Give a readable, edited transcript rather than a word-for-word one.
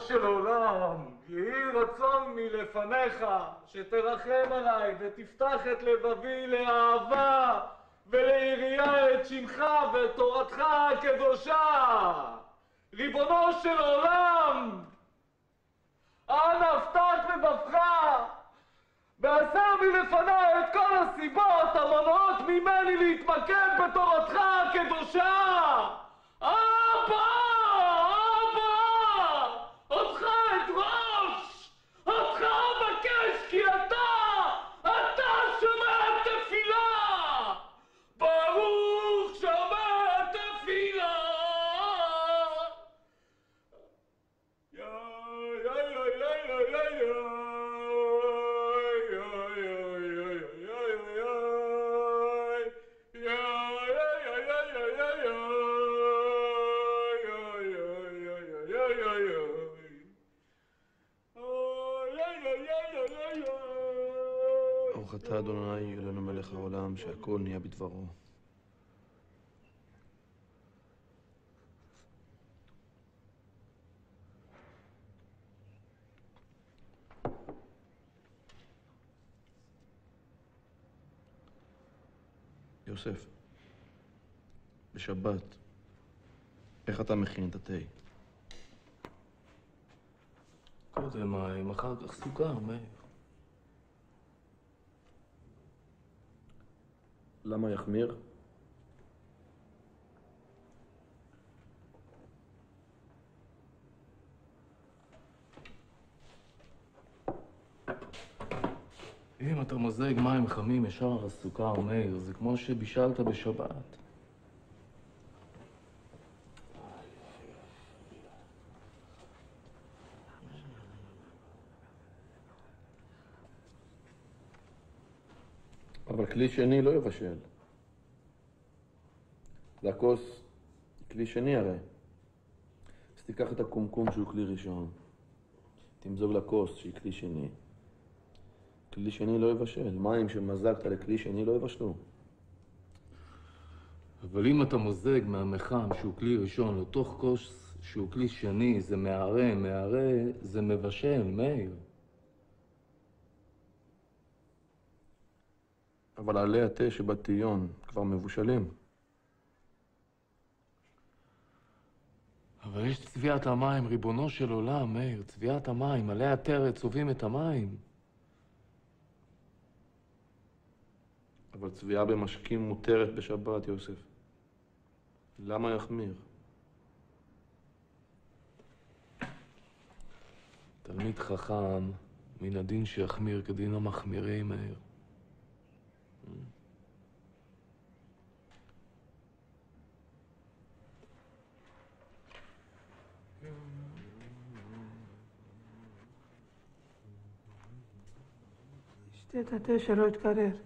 של עולם, יהי רצון מלפניך שתרחם עליי ותפתח את לבבי לאהבה ולירייה את שמך ואת תורתך הקדושה. ריבונו של עולם, אנא פתח לבבך והסר מלפניי את כל הסיבות המונעות ממני להתמקד בתורתך הקדושה. אבא! אותך אדרוש! אותך אבקש כי אתה שומע תפילה! ברוך שומע תפילה! ברוך אתה אדוני אלוהינו מלך העולם שהכל נהיה בדברו. יוסף, בשבת, איך אתה מכין את התה? קודם מים, אחר כך סוכר, מאיר. למה יחמיר? אם אתה מוזג מים חמים ישר על הסוכר, מאיר, זה כמו שבישלת בשבת. אבל כלי שני לא יבשל. זה הכוס כלי שני הרי. אז תיקח את הקומקום שהוא כלי ראשון. תמזוג לכוס שהיא כלי שני. כלי שני לא יבשל. מים שמזגת לכלי שני לא יבשלו. אבל אם אתה מוזג מהמחם שהוא כלי ראשון לתוך כוס שהוא כלי שני, זה מערה, זה מבשל, מאיר. אבל עלי התה שבתיון כבר מבושלים. אבל יש צביעת המים, ריבונו של עולם, מאיר, צביעת המים, עלי התה צובעים את המים. אבל צביעה במשקים מותרת בשבת, יוסף. למה יחמיר? תלמיד חכם, מן הדין שיחמיר כדין המחמירים, מאיר. שתה את התה שלא יתקרר.